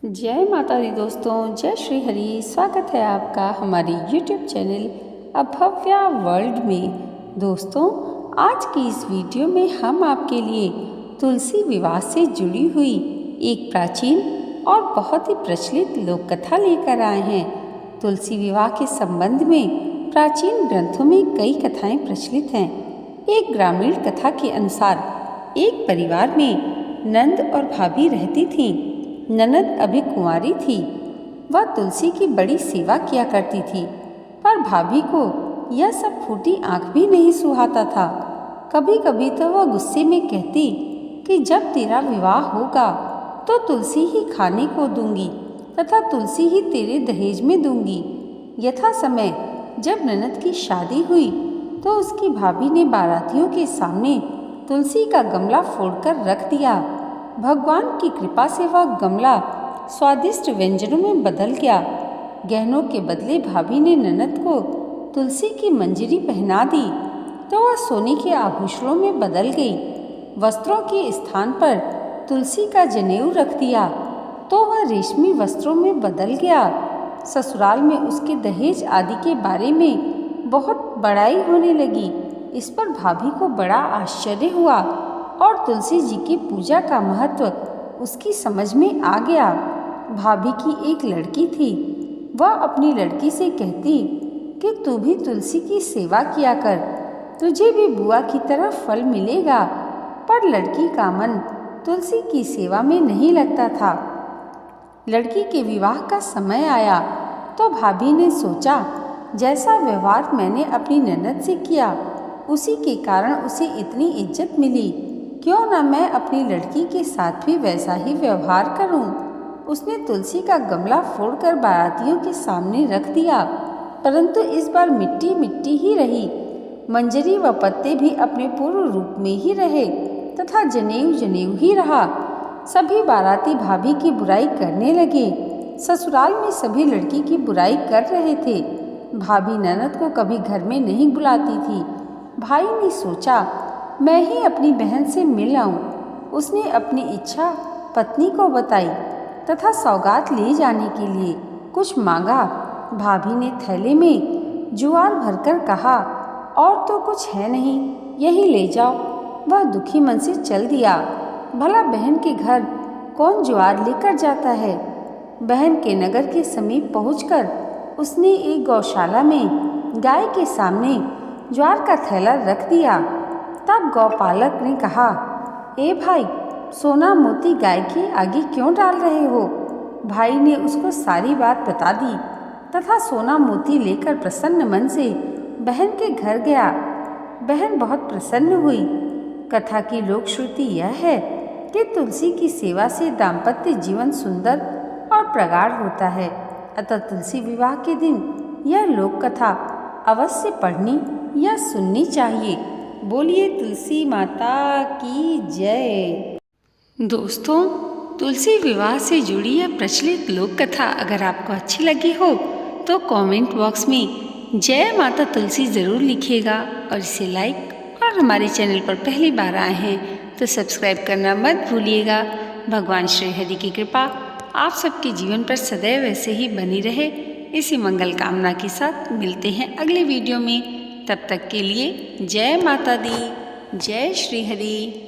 जय माता दी दोस्तों, जय श्री हरि। स्वागत है आपका हमारे YouTube चैनल अभव्या वर्ल्ड में। दोस्तों, आज की इस वीडियो में हम आपके लिए तुलसी विवाह से जुड़ी हुई एक प्राचीन और बहुत ही प्रचलित लोक कथा लेकर आए हैं। तुलसी विवाह के संबंध में प्राचीन ग्रंथों में कई कथाएं प्रचलित हैं। एक ग्रामीण कथा के अनुसार एक परिवार में नंद और भाभी रहती थीं। ननद अभी कुंवारी थी। वह तुलसी की बड़ी सेवा किया करती थी, पर भाभी को यह सब फूटी आंख भी नहीं सुहाता था। कभी कभी तो वह गुस्से में कहती कि जब तेरा विवाह होगा तो तुलसी ही खाने को दूंगी तथा तुलसी ही तेरे दहेज में दूंगी। यथा समय जब ननद की शादी हुई तो उसकी भाभी ने बारातियों के सामने तुलसी का गमला फोड़कर रख दिया। भगवान की कृपा से वह गमला स्वादिष्ट व्यंजनों में बदल गया। गहनों के बदले भाभी ने ननद को तुलसी की मंजरी पहना दी तो वह सोने के आभूषणों में बदल गई। वस्त्रों के स्थान पर तुलसी का जनेऊ रख दिया तो वह रेशमी वस्त्रों में बदल गया। ससुराल में उसके दहेज आदि के बारे में बहुत बड़ाई होने लगी। इस पर भाभी को बड़ा आश्चर्य हुआ और तुलसी जी की पूजा का महत्व उसकी समझ में आ गया। भाभी की एक लड़की थी। वह अपनी लड़की से कहती कि तू भी तुलसी की सेवा किया कर, तुझे भी बुआ की तरह फल मिलेगा। पर लड़की का मन तुलसी की सेवा में नहीं लगता था। लड़की के विवाह का समय आया तो भाभी ने सोचा, जैसा व्यवहार मैंने अपनी ननद से किया उसी के कारण उसे इतनी इज्जत मिली, क्यों न मैं अपनी लड़की के साथ भी वैसा ही व्यवहार करूं। उसने तुलसी का गमला फोड़कर बारातियों के सामने रख दिया, परंतु इस बार मिट्टी मिट्टी ही रही। मंजरी व पत्ते भी अपने पूर्व रूप में ही रहे तथा जनेऊ जनेऊ ही रहा। सभी बाराती भाभी की बुराई करने लगे। ससुराल में सभी लड़की की बुराई कर रहे थे। भाभी ननद को कभी घर में नहीं बुलाती थी। भाई ने सोचा, मैं ही अपनी बहन से मिल आऊं। उसने अपनी इच्छा पत्नी को बताई तथा सौगात ले जाने के लिए कुछ मांगा। भाभी ने थैले में ज्वार भरकर कहा, और तो कुछ है नहीं, यही ले जाओ। वह दुखी मन से चल दिया। भला बहन के घर कौन ज्वार लेकर जाता है। बहन के नगर के समीप पहुंचकर उसने एक गौशाला में गाय के सामने ज्वार का थैला रख दिया। तब गौपालक ने कहा, ए भाई, सोना मोती गाय के आगे क्यों डाल रहे हो। भाई ने उसको सारी बात बता दी तथा सोना मोती लेकर प्रसन्न मन से बहन के घर गया। बहन बहुत प्रसन्न हुई। कथा की लोक श्रुति यह है कि तुलसी की सेवा से दाम्पत्य जीवन सुंदर और प्रगाढ़ होता है। अतः तुलसी विवाह के दिन यह लोक कथा अवश्य पढ़नी या सुननी चाहिए। बोलिए तुलसी माता की जय। दोस्तों, तुलसी विवाह से जुड़ी यह प्रचलित लोक कथा अगर आपको अच्छी लगी हो तो कमेंट बॉक्स में जय माता तुलसी ज़रूर लिखिएगा और इसे लाइक, और हमारे चैनल पर पहली बार आए हैं तो सब्सक्राइब करना मत भूलिएगा। भगवान श्री हरि की कृपा आप सबके जीवन पर सदैव ऐसे ही बनी रहे, इसी मंगल कामना के साथ मिलते हैं अगले वीडियो में। तब तक के लिए जय माता दी, जय श्री हरि।